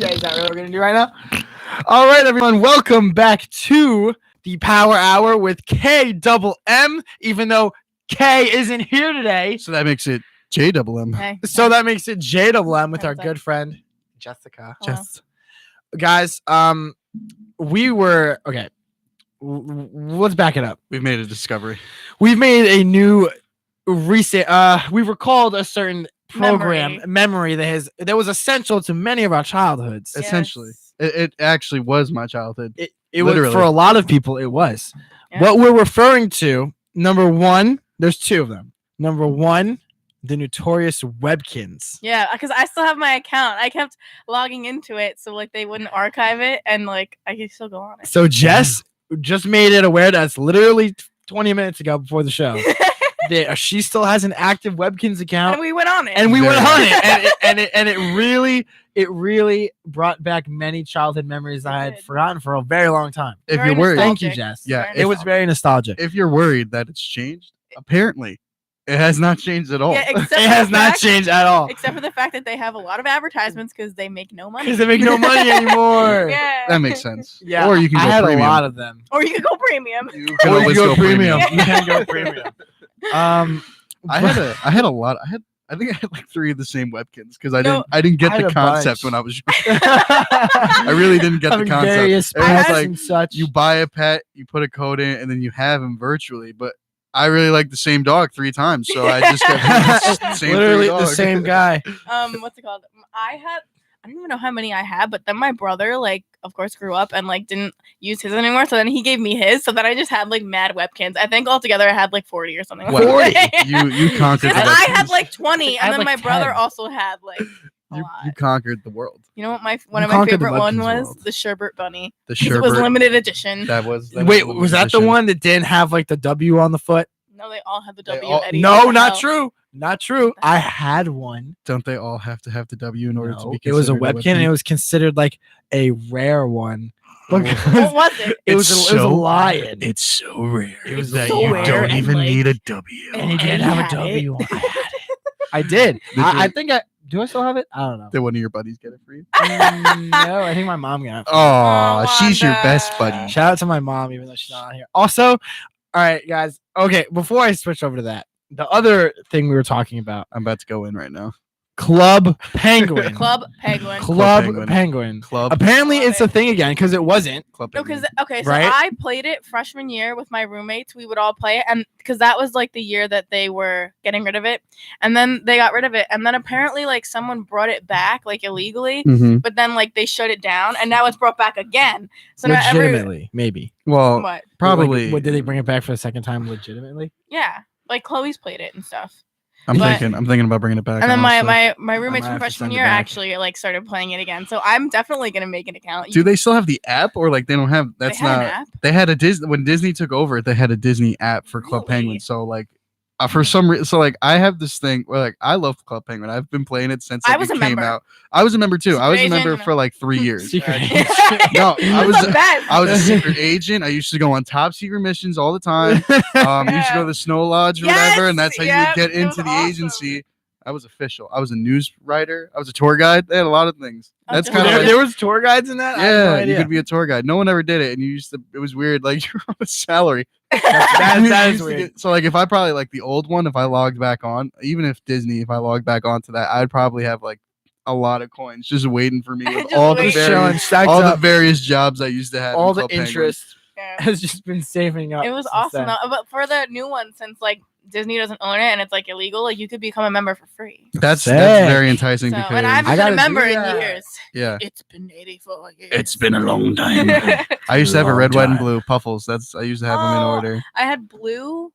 Okay, is that what we're going to do right now? All right, everyone. Welcome back to the Power Hour with KMM, even though K isn't here today. So that makes it JMM. Hey. So that makes it JMM with our good friend, Jessica. Hello. Guys, we were... Okay, let's back it up. We've made a discovery. We've made a new recent... we recalled a certain program, memory that was essential to many of our childhoods. Yes. Essentially. It actually was my childhood. It was, for a lot of people, it was. Yeah. What we're referring to, number one, there's two of them. Number one, the notorious Webkinz. Yeah, because I still have my account. I kept logging into it so like they wouldn't archive it, and like I could still go on it. So Jess just made it aware that's literally 20 minutes ago before the show. She still has an active Webkinz account. And we went on it. And we went on it, and it really brought back many childhood memories I had forgotten for a very long time. If Very you're worried, Thank you, nostalgic. Jess. Yeah, It was very nostalgic. if you're worried that it's changed, apparently it has not changed at all. Yeah, except It for has the not fact- changed at all Except for the fact that they have a lot of advertisements because they make no money. because they make no money anymore. Yeah. That makes sense. Yeah, Or you can I go had premium. a lot of them. Or you could go premium. You can Or always you go premium. You can go premium. I had a lot. I think I had like 3 of the same Webkinz because I didn't get I had the a concept bunch. when I was young. I really didn't get the Having concept. various It was pets like and such. you buy a pet, you put a code in, and then you have him virtually. But I really like the same dog 3 times, so I just kept the same literally three the dog. same guy. What's it called? I don't even know how many I had, but then my brother, like, of course, grew up and like didn't use his anymore. So then he gave me his. So then I just had like mad Webkinz. I think altogether I had like 40 or something. Wow. Like that. You conquered the Because I had Webkinz. like 20, I had, and then like, my brother 10. also had like a You lot. conquered the world. You know what one You of my conquered the favorite one Webkinz was? world. The Sherbert Bunny. The 'Cause it was Sherbert. limited edition. That was Wait, a was that the edition. one that didn't have like the W on the foot? No, they all had the They W. all- Eddie. No, What the not hell? true. Not true. I had one. Don't they all have to have the W in order to be It was a considered Webkin, and it was considered like a rare one. What was it? It was a lion. It's so rare. It was that so you rare don't and, even like- need a W. And it I didn't have a had it. W. I had it. I did. I think I do. I still have it. I don't know. Did one of your buddies get it for you? No, I think my mom got it. Oh, she's your Wanda. best buddy. Shout out to my mom, even though she's not on here. Also, all right, guys. Okay, before I switch over to that, the other thing we were talking about, I'm about to go in right now. Club Penguin. Club Penguin. Club Penguin. Penguin. Club. Apparently, Love it's a it. thing again because it wasn't. Club. No, Penguin. because okay, so Right? I played it freshman year with my roommates. We would all play it, and because that was like the year that they were getting rid of it, and then they got rid of it, and then apparently like someone brought it back like illegally, Mhm. but then like they shut it down, and now it's brought back again. So now Legitimately, maybe. Well, what? probably. Like, what did they bring it back for the second time? Legitimately. Yeah, like Chloe's played it and stuff. I'm but- thinking about bringing it back. And then my honestly. my roommates might from have to freshman send it year back. actually like started playing it again. So I'm definitely gonna make an account. Do they still have the app, or like they don't have? That's they had not. an app? They had a Disney when Disney took over. They had a Disney app for Club Really? Penguin. So like, for some reason, so like I have this thing where like I love Club Penguin. I've been playing it since like, I was it a came member. out. I was a member too. I was a Secret member agent, for like 3 years. Secret Actually. agent. No, I was the best. I was a secret agent. I used to go on top secret missions all the time. Used to Yeah. go to the Snow Lodge or Yes, whatever, and that's how you yep, would get it was into the awesome. agency. I was official. I was a news writer. I was a tour guide. They had a lot of things. Oh, That's just kind of there, like- there was tour guides in that. I had no yeah. You idea. could be a tour guide. No one ever did it, and you used to. It was weird. Like you're on a salary. that You is used to weird. so like if I probably like the old one, if I logged back on, even if Disney, if I logged back onto that, I'd probably have like a lot of coins just waiting for me with Just all the waiting. Just chilling, various, stacked all the up. various jobs I used to have. All in the Club Penguin. interest Yeah. has just been saving up. It was since awesome then. though. But for the new one, since like Disney doesn't own it and it's like illegal, like you could become a member for free. That's Sick. very enticing So, because and I haven't I been a gotta member do in that. years. yeah, It's been 84 years. it's been a long time. I used to have a Long red, white, and time. blue puffles. I used to have them in Oh, order. I had blue,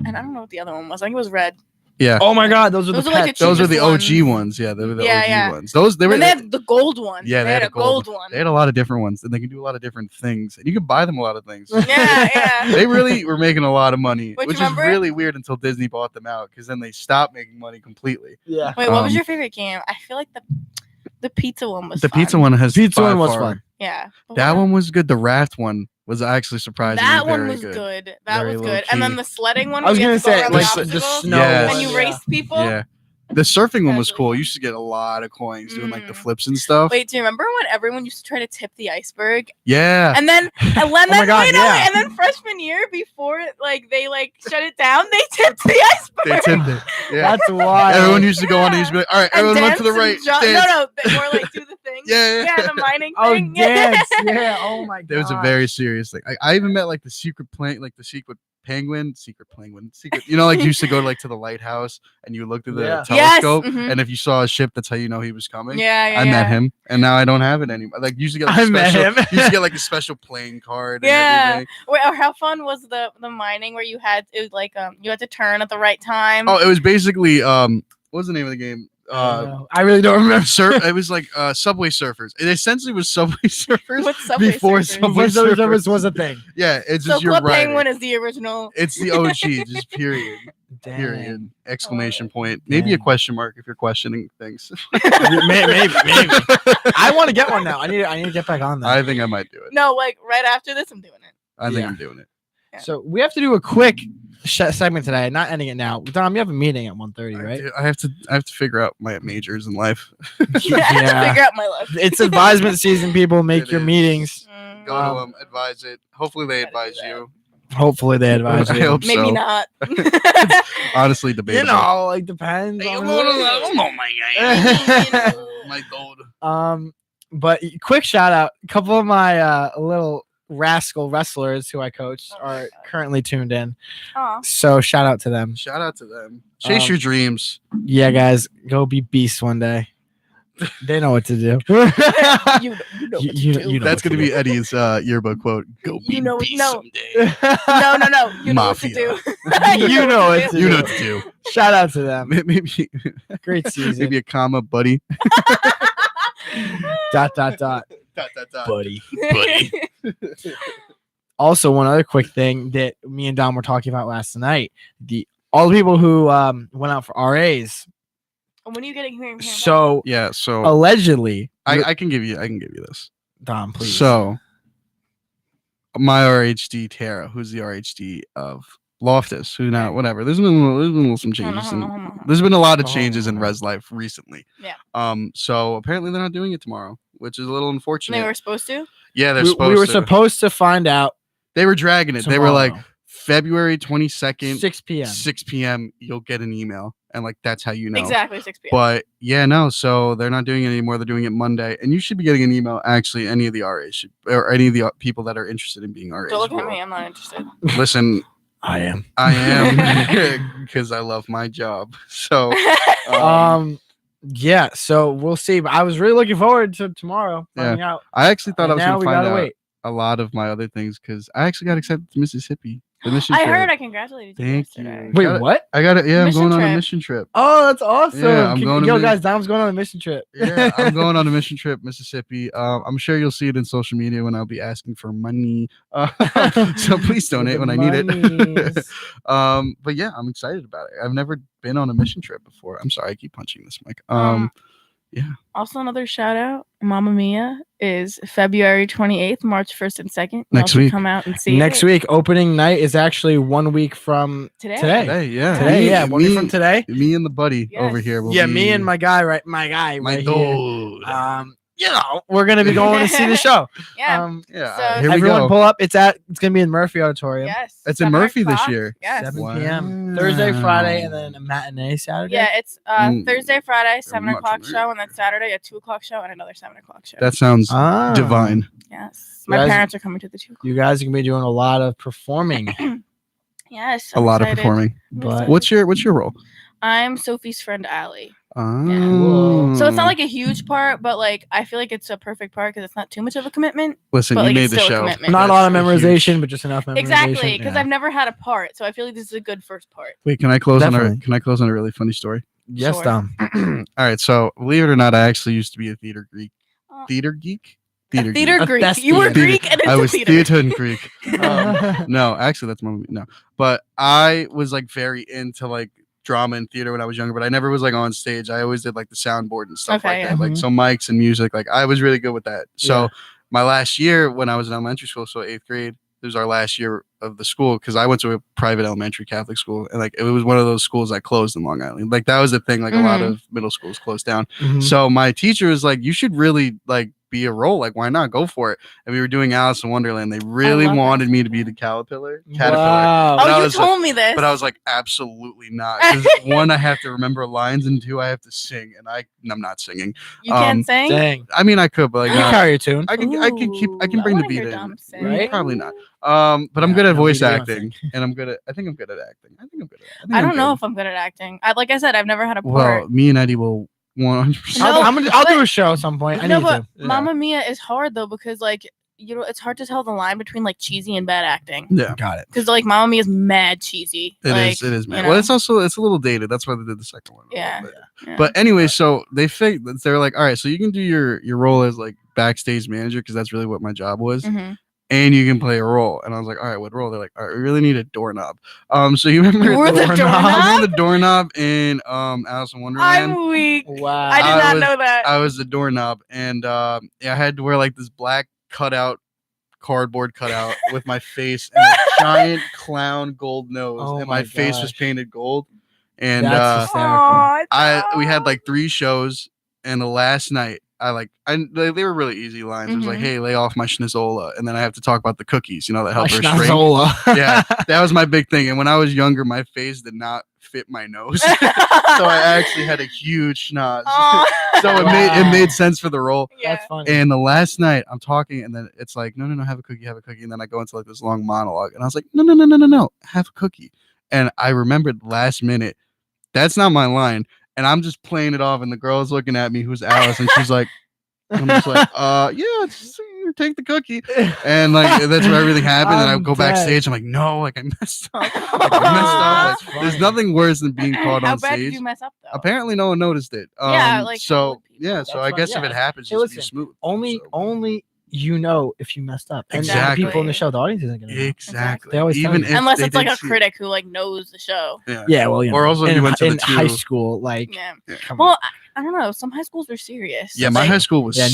and I don't know what the other one was. I think it was red. Yeah, Oh my god, those are Those the are like pets. the those were the cheapest OG ones. ones. Yeah, they were the Yeah, OG yeah. ones. Those they were. And they had the gold one. Yeah, they had a gold one. They had a lot of different ones, and they can do a lot of different things, and you can buy them a lot of things. Yeah. They really were making a lot of money, But you which is remember- really weird until Disney bought them out, because then they stopped making money completely. Yeah. Wait, what was Um, your favorite game? I feel like the pizza one was The fun. pizza one has Pizza by one was far- fun. Yeah. But That what- one was good. The raft one was actually surprisingly That one very was good. That Very was low good. And key. then the sledding one. I was where you gonna have to go say around like the the obstacle, snow. Yes. and you one, race people. Yeah, The surfing one was That's really cool. fun. You used to get a lot of coins doing like the flips and stuff. Wait, do you remember when everyone used to try to tip the iceberg? Yeah. And then, Oh my God, yeah. and then freshman year, before they shut it down, they tipped the iceberg. They tipped it. Yeah. That's wild. Everyone used to go on and used to be like, all right, And everyone run to the dance right. and jump. dance. No, more like do the thing. Yeah. The mining Oh, thing. dance. Yeah. Oh my God. It was a very serious thing. I even met like the secret penguin, you know, like you used to go to the lighthouse and you look through the Yeah. Yes, telescope, mhm. and if you saw a ship, that's how you know he was coming. Yeah. I met him, and now I don't have it anymore. Like you used to get like, I met him. you used to get like a special playing card. And Yeah. everything. Wait, or how fun was the mining where you had you had to turn at the right time? Oh, it was basically what was the name of the game? I really don't remember. It was like Subway Surfers. It essentially was Subway Surfers What's Subway before Surfers? Subway Subway Surfers was a thing. Yeah, it's So just your Club rider. Penguin is the original. It's the OG, just period. Dang. Period. Exclamation point. Maybe a Dang. question mark if you're questioning things. maybe. I want to get one now. I need to get back on that. I think I might do it. No, like right after this, I'm doing it. I think Yeah. I'm doing it. Yeah. So we have to do a quick segment today, not ending it now. Dom, you have a meeting at 1:30, right? I have to figure out my majors in life. Yeah, I have to figure out my life. It's advisement season, people. Make It your is. meetings. Go to them, advise it. Hopefully they Gotta do advise that. you. Hopefully they advise I you. hope Maybe so. not. Honestly You debatable. know, like depends. Hey, on my God. But quick shout out. A couple of my little rascal wrestlers who I coach are currently tuned in. Aw. So shout out to them. Shout out to them. Chase your dreams. Yeah, guys, go be beasts one day. They know what to do. You know what You- to you do. know That's what gonna to be Eddie's yearbook quote. Go be You know- beast no. someday. No. You know what to Mafia. do. You know what to You do. know what to do. Shout out to them. Maybe Great season. maybe a comma, buddy. Dot. Buddy. Also, one other quick thing that me and Dom were talking about last night: all the people who went out for RAs. When are you getting here? So Yeah. So allegedly, I can give you this. Dom, please. So my RHD Tara, who's the RHD of Loftus, who now whatever. There's been some changes. There's been a lot of changes in Res Life recently. Yeah. So apparently they're not doing it tomorrow, which is a little unfortunate. They were supposed to. Yeah, they're we supposed were to. supposed to find out. They were dragging it. They were like tomorrow, February 22nd, 6 p.m. 6 p.m. You'll get an email, and like that's how you know. Exactly 6 p.m. But yeah, no. So they're not doing it anymore. They're doing it Monday, and you should be getting an email. Actually, any of the RAs should, or any of the people that are interested in being RAs. Don't look at will. me. I'm not interested. Listen, I am. I am because I love my job. So Yeah. So we'll see. But I was really looking forward to tomorrow finding out. I actually thought I And was now going to we find gotta out wait. a lot of my other things because I actually got accepted to Mississippi. The mission I trip. heard. I congratulated you. Thank yesterday. you. Wait, Got it. what? I got it. Yeah, I'm Mission going on a trip. mission trip. Oh, that's awesome. Yeah, I'm going to Yo, Miss- guys, Dom's going on a mission trip. Yeah, I'm going on a mission trip, Mississippi. I'm sure you'll see it in social media when I'll be asking for money. So please donate when I need it. Monies. But yeah, I'm excited about it. I've never been on a mission trip before. I'm sorry, I keep punching this mic. Also, another shout out, Mamma Mia is February 28th, March 1st and 2nd. Y'all Next should week. Come out and see Next it. week, opening night is actually 1 week from Today. today. Today, yeah. Today, Me- yeah, 1 week me- from today. Me and the buddy over Yes. here. Will Yeah, be me and my guy, right? My my right here. dude. We're gonna be going to see the show. Yeah. Yeah, So- here we Everyone go. pull up. It's gonna be in Murphy Auditorium. Yes. It's in 7 Murphy this o'clock. year. Yes. 7 p.m. Thursday, Friday, and then a matinee Saturday. Yeah, it's Mm. Thursday, Friday, 7 much o'clock better. show, and then Saturday a 2 o'clock show, and another 7 o'clock show. That sounds Ah. divine. Yes. My Guys- parents are coming to the 2 o'clock. You guys are gonna be doing a lot of performing. Yes. A I'm lot of excited. performing. But What's your role? I'm Sophie's friend Allie. Oh. So it's not like a huge part, but like I feel like it's a perfect part because it's not too much of a commitment. Listen, but, you like, made it's the still a show. commitment. not a lot of That's memorization, but just enough memorization. Exactly, because Yeah. I've never had a part, so I feel like this is a good first part. Wait, can I close Definitely. on a really funny story? Yes, Sure. Dom. All right, so believe it or not, I actually used to be a theater geek. Uh, Theater geek? Theater geek. Greek. That's You were theater. Greek and it's I a was theater. theater and Greek. No, actually, that's my movie. No, but I was like very into like drama and theater when I was younger, but I never was like on stage. I always did like the soundboard and stuff Okay, like yeah. that, like Mhm. so mics and music. Like I was really good with that. So Yeah. my last year when I was in elementary school, so 8th grade, it was our last year of the school because I went to a private elementary Catholic school, and like it was one of those schools that closed in Long Island. Like that was the thing. Like a lot of middle schools closed down. So my teacher was like, "You should really like be a role. Like why not go for it?" And we were doing Alice in Wonderland. They really wanted me to be the caterpillar. Wow. Oh, you told me this. But I was like, absolutely not. Because one, I have to remember lines, and two, I have to sing, and I'm not singing. You can't sing? Dang. I mean, I could, but like, You carry a tune. I can bring the beat in. Right? Probably not. But I'm good at voice acting, and I think I'm good at acting. I don't know if I'm good at acting. Like I said, I've never had a part. Well, me and Eddie will 100%. No, I'll do a show at some point. I need but to. Mamma Mia is hard though because like it's hard to tell the line between like cheesy and bad acting. Yeah, got it. Because like Mamma Mia is mad cheesy. It is mad. Well, it's a little dated. That's why they did the second one. Yeah. But anyway, so they're like, all right, so you can do your role as like backstage manager because that's really what my job was. And you can play a role. And I was like, all right, what role? They're like, all right, we really need a doorknob. So you remember You were the doorknob? I was the doorknob in Alice in Wonderland. I'm weak. Wow. I did not know that. I was the doorknob, and I had to wear like this black cardboard cutout with my face and a giant clown gold nose, and my face was painted gold. And that's hysterical. we had like 3 shows, and the last night they were really easy lines. It was like, hey, lay off my schnizzola, and then I have to talk about the cookies, that help her shrink. Yeah, that was my big thing. And when I was younger, my face did not fit my nose, so I actually had a huge schnoz. So it made sense for the role. Yeah. That's funny. And the last night I'm talking, and then it's like, no, have a cookie, and then I go into like this long monologue, and I was like, no, have a cookie. And I remembered last minute, that's not my line. And I'm just playing it off, and the girl's looking at me, who's Alice, and she's like, I'm just like, yeah, take the cookie. And like that's where everything happened. And I go backstage, I'm like, no, like I messed up. There's nothing worse than being caught on stage. How bad did you mess up though? Apparently no one noticed it. So I guess if it happens, just be smooth. Only if you messed up. And Exactly. the people in the show, the audience isn't gonna know. Exactly. They always even if unless they it's like a didn't see critic who like knows the show. Yeah, well, or also if you went to in the two high school, like come on. Well, I don't know. Some high schools were serious. Yeah, my high school was Holy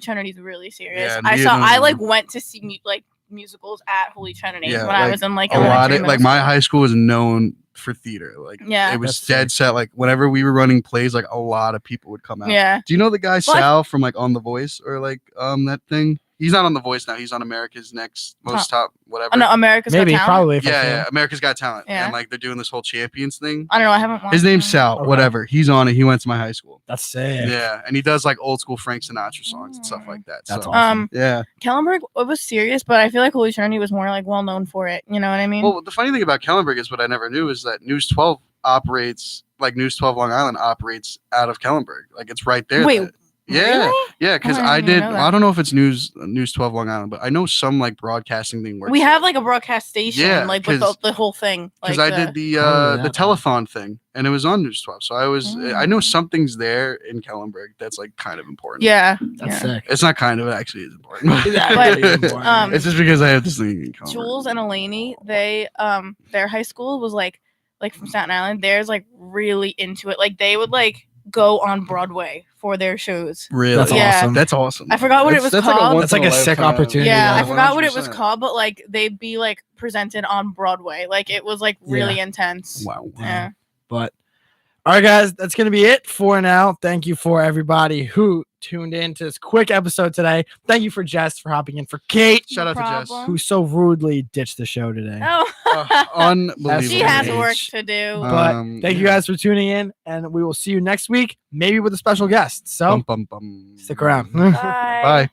Trinity's really serious. Yeah, I went to see musicals at Holy Trinity when I was in like a lot of my high school was known for theater. Like it was dead set. Like whenever we were running plays, like a lot of people would come out. Yeah. Do you know the guy Sal from like On the Voice or like that thing? He's not on The Voice now. He's on America's Next Most Top whatever. Oh, no, America's Got Talent. Probably. Yeah, America's Got Talent. Yeah. And like they're doing this whole champions thing. I don't know. I haven't watched His name's Sal. Okay. Whatever. He's on it. He went to my high school. That's sick. Yeah, and he does like old school Frank Sinatra songs and stuff like that. That's awesome. Yeah. Kellenberg, it was serious, but I feel like Holy Trinity was more like well known for it. You know what I mean? Well, the funny thing about Kellenberg is what I never knew is that News 12 operates like News 12 Long Island operates out of Kellenberg. Like it's right there. Wait. Yeah, really? yeah, because I don't know if it's News 12 Long Island, but I know some like broadcasting thing works. We have like a broadcast station, like with the whole thing. Because I did the telethon thing, and it was on News 12, so I know something's there in Kellenberg that's like kind of important. Yeah, that's sick. It's not kind of, it actually is important. It's just because I have this thing in Kellenberg. Jules and Eleni, they their high school was like from Staten Island. Theirs like really into it. Like they would like go on Broadway for their shows. Really? That's awesome. That's awesome. I forgot what it was called. That's like a sick opportunity. Yeah, I forgot what it was called, but like they'd be like presented on Broadway. Like it was like really intense. Wow. Yeah. But all right, guys, that's gonna be it for now. Thank you for everybody who tuned in to this quick episode today. Thank you for Jess for hopping in, for Kate. Shout out to Jess, who so rudely ditched the show today. Oh, unbelievable. She has work to do. But thank you guys for tuning in, and we will see you next week, maybe with a special guest. So stick around. Bye. Bye.